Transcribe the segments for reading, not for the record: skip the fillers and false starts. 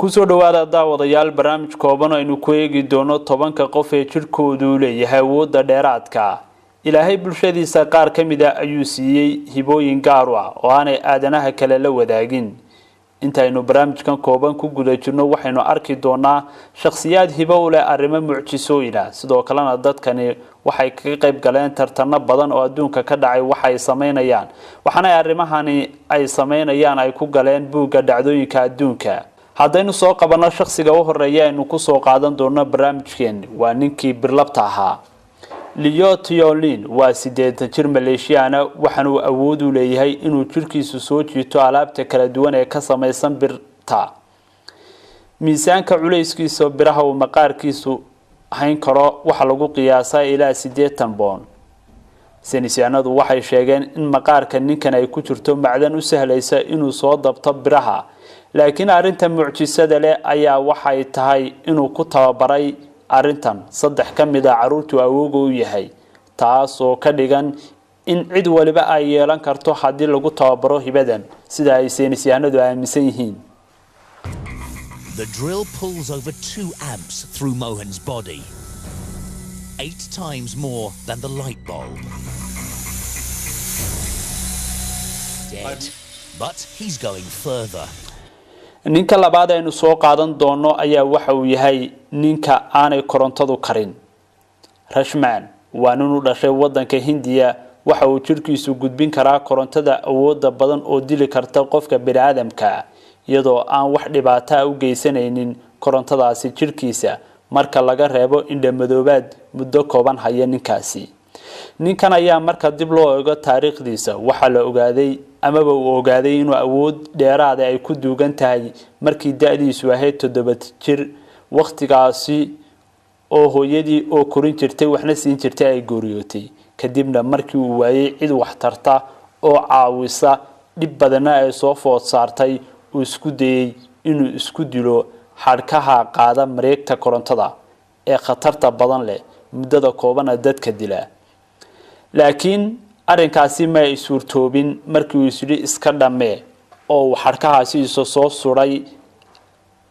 kusoo dhawaada daawadayaal barnaamij kooban oo aynu ku eegi doono 10 qof ee jirkoodu leeyahay awoodda dheeraadka ilaahay bulshadiisa qaar kamid ah ayuu siiyay hibooyin gaar ah oo aanay aadanaha kale la wadaagin intaynu barnaamijkan kooban ku guda jirno waxaynu arki doonaa shakhsiyaad hibo u leh arrimo mucjisooyin ah sidoo kalena dadkani waxay ka qayb galeen tartano badan oo adduunka ka dhacay waxay sameynayaan waxaana arrimahani ay sameynayaan ay ku galeen buugga dhacdooyinka adduunka haddaynu soo qabanno shakhsiga u horeeya aynu ku soo qaadan doono barnaamijkeen waa ninkii birlabta ahaa Leo Tiolin waa 8 jir Maleeshiyaana waxaana uu awood u leeyahay inuu jirkiisu soo jiito alaabta kala duwan ee ka samaysan birta miisaanka culayskiisa biraha uu maqaarkiisu hayn karo waxa lagu qiyaasaa ilaa 80 pound saynisyahanadu waxay sheegeen in maqaarka ninkan ay ku jirto macdan u sahlaysa inuu soo dabto biraha laakiin arinta mucjisada leh ayaa waxay tahay inuu ku tababaray arintan saddex kamid ah caruurtu awooga u yahay taas oo ka dhigan in cid waliba ay yeelan karto hadii lagu tababaro hibadan sida ay saynisyahanadu aaminsan yihiin. The drill pulls over 2 amps through Mohan's body, 8 times more than the light bulb. Dead. But he's going further. ninka labaad aynu soo qaadan doono ayaa waxa uu yahay ninka aanay korontadu karin Rashman waa nin u dhashay wadanka Hindiya waxa uu jirkiisu gudbin karaa korontada awood badan oo dili karta qofka bini'aadamka iyadoo aan wax dhibaato u geysanaynin korontadaasi jirkiisa marka laga reebo indhamadoobaad muddo kooban haya ninkaasi ninkan ayaa marka dib loo eego taariikhdiisa waxa la ogaaday amaba uu ogaaday inuu awood dheeraad ah ay ku duugan tahay markii da'diisu ahayd 7 jir waqtigaasi oo hooyadii oo korin jirtay waxna siin jirtay ay gooriyootay kadibna markii uu waayay cid wax tarta oo caawisa dib badan ay soo food saartay uu isku dayay inuu isku dilo xadhkaha qaada mareegta korontada ee khatarta badan leh muddada kooban dadka dila laakiin arrinkaasi ma ay suurtoobin markii uu isli iska dhamee oo xadhkahaasi soo suray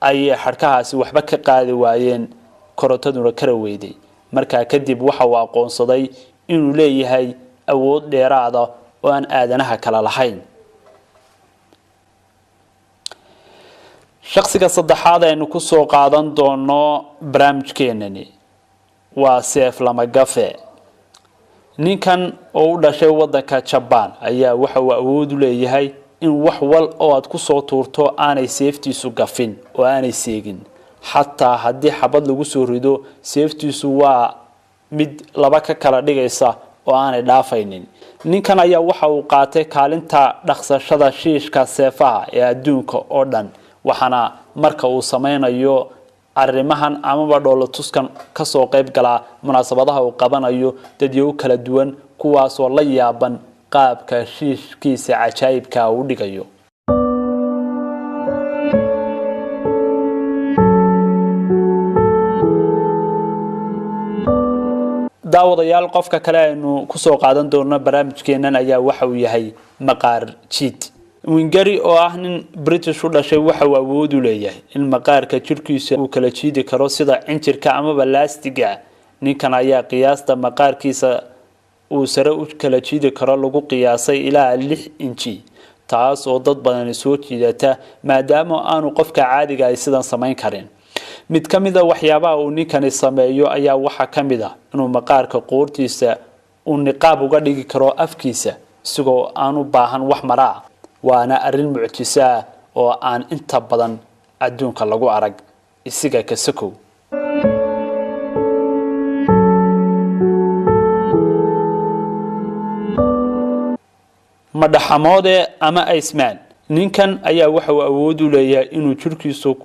ay xadhkahaasi waxba ka qaadi waayeen korontaduna kala weyday markaa kadib waxa uu aqoonsaday inuu leeyahay awood dheeraad ah oo aan aadanaha kala lahayn shakhsiga saddexaad aynu ku soo qaadan doono barnaamijkeenani waa Seif Lamagafe ninkan oo u dhashay wadanka Japan ayaa waxa uu awood u leeyahay in wax wal oo aad ku soo tuurto aanay seeftiisu gafin oo aanay seegin xataa haddii xabad lagu soo rido seeftiisu waa mid laba ka kala dhigaysa oo aanay dhaafaynin ninkan ayaa waxa uu qaatay kaalinta dhaqsashada shiishka seefaha ee adduunka oo dhan waxana marka uu sameynayo arrimahan amaba dhoolatuskan ka soo qayb gala munaasabadaha uu qabanayo dadyo kala duwan kuwaas oo la yaaban qaabka shiishkiisa cajaa'ibka u dhigayo daawadayaal qofka kale aynu ku soo qaadan doono barnaamijkeenan ayaa waxa uu yahay maqaar jiid Wingari oo ah nin British u dhashay waxa uu awood u leeyahay in maqaarka jirkiisa uu kala jiidi karo sida cinjirka ama balaastiga ninkan ayaa qiyaasta maqaarkiisa uu sare u kala jiidi karo lagu qiyaasay ilaa 6 inji taas oo dad badan soo jiidata maadaama aanu qofka caadiga ah sidan sameyn karin mid kamid ah waxyaabaha uu ninkan sameeyo ayaa waxa kamid ah inuu maqaarka qoortiisa uu niqaab uga dhigi karo afkiisa isagoo aanu baahan wax maraa waana arrin mucjiso ah oo aan inta badan adduunka lagu arag isiga ka sakow madaxamoode ama Iceman ninkan ayaa waxa uu awood u leeyahay inuu jirkiisu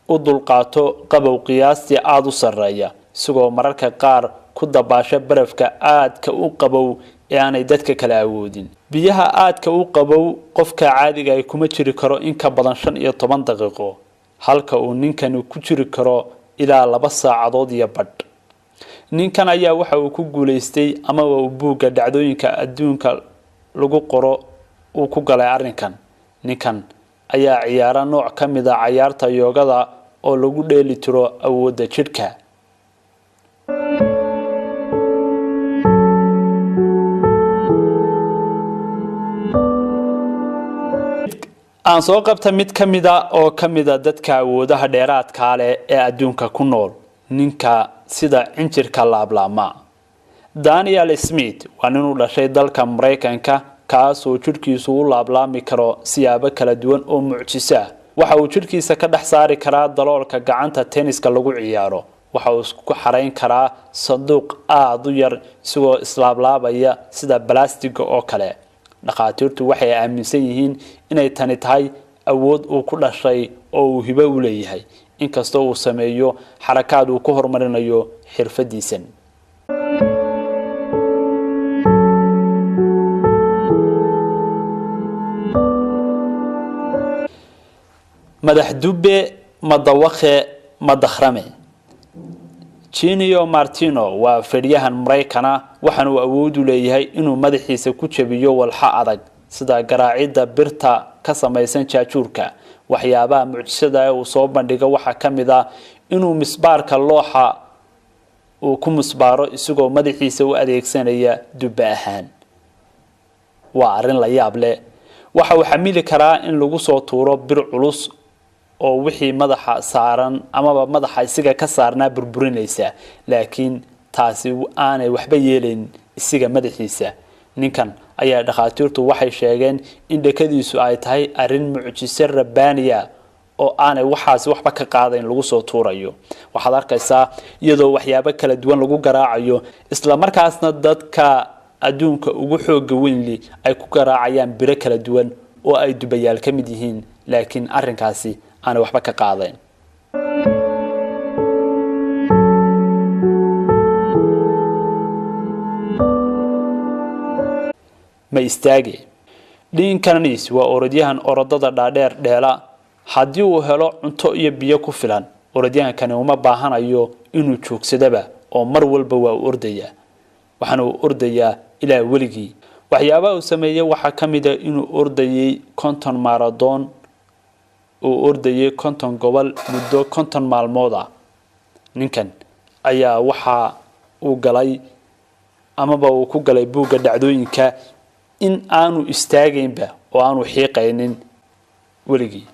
u dulqaato qabow qiyaastii aad u sareeya isagoo mararka qaar ku dabaasha barafka aadka u qabow ee aanay dadka kala awoodin biyaha aadka u qabow qofka caadiga ay kuma jiri karo in ka badan 15 daqiiqo halka uu ninkan ku jiri karo ilaa 2 saacadood iyo badh ninkan ayaa waxa uu ku guuleystay ama uu buugga dhacdooyinka adduunka lagu qoro uu ku galay arrinkan ninkan ayaa ciyaara nooc ka mid ah ciyaarta yoogada oo lagu dheeli tiro awoodda jidhka. aan soo qabta mid ka mid ah oo ka mid ah dadka awoodaha dheeraadka leh ee adduunka ku nool, ninka sida injirka laablaama. Daniel Smith waa nin u dhashay dalka Mareykanka kaas oo jidhkiisu u laablaami karo siyaabo kala duwan oo mucjiso ah. waxa uu jidhkiisa ka dhex saari karaa daloolka gacanta tenniska lagu ciyaaro. waxa uu isku xareyn karaa sanduuq aad u yar isagoo islaablaabaya sida balaastig oo kale. dhaqaatiirtu waxay aaminsan yihiin inay tani tahay awood uu ku dhashay oo uu hibo u leeyahay, inkastoo uu sameeyo xarakaad uu ku horumarinayo xirfadiisan. madax dube madawakhe madakhrame. Chinio Martino waa fadhiyahan Mareykan ah, waxaana uu awood u leeyahay inuu madaxiisa ku jabiyo walxa adag sida garaacida birta ka samaysan jaajuurka. waxyaabaha mucjisada ah uu soo bandhigo waxa ka mid ah inuu misbaarka looxa uu ku misbaaro isagoo madaxiisa u adeegsanaya dube ahaan. waa arrin la yaab leh. waxa uu xamili karaa in lagu soo tuuro bir culus oo wixii madaxa saaran amaba madaxa isaga ka saarnaa burburinaysa, laakiin taasi aanay waxba yeelin isaga madaxiisa. ninkan ayaa dhaqaatiirtu waxay sheegeen in dhakadiisu ay tahay arrin mucjiso rabbaaniya oo aanay waxba ka qaadayn lagu soo tuurayo. waxaad arkaysaa iyadoo waxyaabo kala duwan lagu garaacayo, isla markaasna dadka adduunka ugu xooga weyn ay ku garaacayaan biro kala duwan oo ay dubayaal ka mid yihiin, laakiin arrinkaasi aanay waxba ka qaadayn. ma istaage. Dean Karnis waa orodyahan orodada dhaadheer dheela. haddii uu helo cunto iyo biyo ku filan, orodyahankani uma baahanayo inuu joogsadaba oo mar walba waa ordaya. waxaana uu ordayaa ilaa weligii. waxyaabaha uu sameeyay waxaa ka mid ah inuu ordayay 50 marathon uu ordayay 50 gobol muddo 50 maalmood ah. ninkan ayaa waxa uu galay amaba uu ku galay buugga dhacdooyinka in aanu istaagaynba oo aanu xiiqaynin weligii.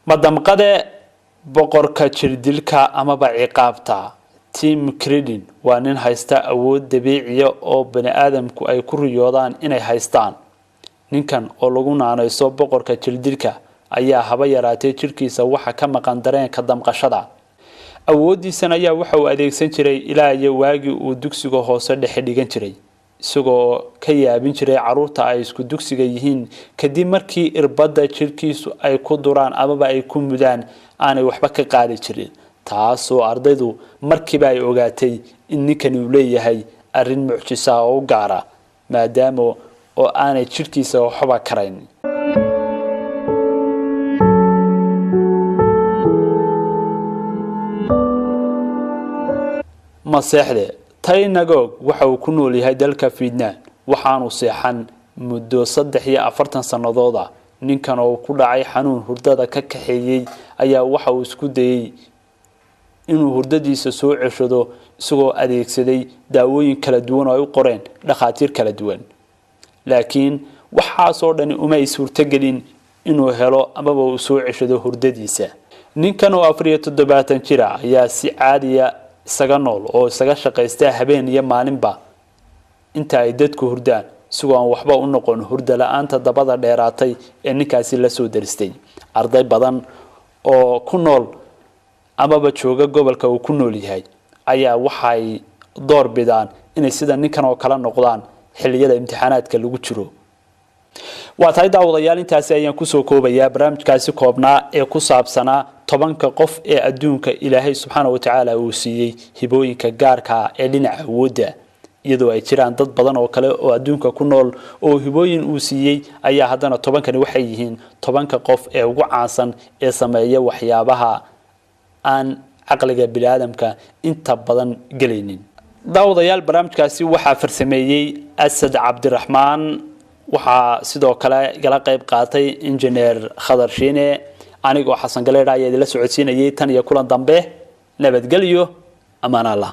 madamqade boqorka jirdilka amaba ciqaabta. Tim Credin waa nin haysta awood dabiici ah oo bani aadamku ay ku riyoodaan inay haystaan. ninkan oo lagu naanayso boqorka jirdilka ayaa haba yaraatee jirkiisa waxa ka maqan dareenka damqashada. awoodiisan ayaa waxa uu adeegsan jiray ilaa iyo waagii uu dugsiga hoose dhexe dhigan jiray, isagoo ka yaabin jiray caruurta ay isku dugsiga yihiin kadib markii irbadda jirkiisu ay ku duraan amaba ay ku mudaan aanay waxba ka qaadi jirin. taasoo ardaydu markiiba ay ogaatay in ninkani uu leeyahay arrin mucjiso ah oo gaara, maadaama oo aanay jirkiisa waxba karayn. maseexde. Tainagog waxa uu ku nool yahay dalka Vietnam, waxaanu seexan muddo 43 sanadood ah. ninkan oo ku dhacay xanuun hurdada ka kaxeeyay ayaa waxa uu isku dayay inuu hurdadiisa soo ceshado isagoo adeegsaday daawooyin kala duwan oo ay u qoreen dhaqaatiir kala duwan, laakiin waxaasoo dhan uma ay suurtagelin inuu helo amaba uu soo ceshado hurdadiisa. ninkan oo 47 jir ah ayaa si caadi ah isaga nool oo isaga shaqaysta habeen iyo maalinba inta ay dadku hurdaan, isagoo aan waxba u noqon hurda la'aanta dabada dheeraatay ee ninkaasi la soo daristay. arday badan oo ku nool amaba jooga gobolka uu ku nool yahay ayaa waxay door bidaan inay sida ninkan oo kala noqdaan xilliyada imtixaanaadka lagu jiro. waa tahay daawadayaal, intaasi ayaan ku soo koobayaa barnaamijkaasi koobnaa ee ku saabsanaa 10 qof ee adduunka Ilaahay subxaanahu wa ta'aala uu siiyay hibooyinka gaarka ah ee dhinaca awoodda. iyadoo ay jiraan dad badan oo kale oo adduunka ku nool oo hibooyin uu siiyay, ayaa haddana 10kani waxay yihiin 10 qof ee ugu caansan ee sameeya waxyaabaha aan caqliga bini'aadamka inta badan galaynin. daawadayaal barnaamijkaasi waxaa farsameeyay Asad Cabdiraxmaan waxaa sidoo kale gala qayb qaatay injineer Khadar Shiine anigoo Xasan Galeed ayaa idin la socodsiinayay tan iyo kulan dambe nabadgelyo amaan Allah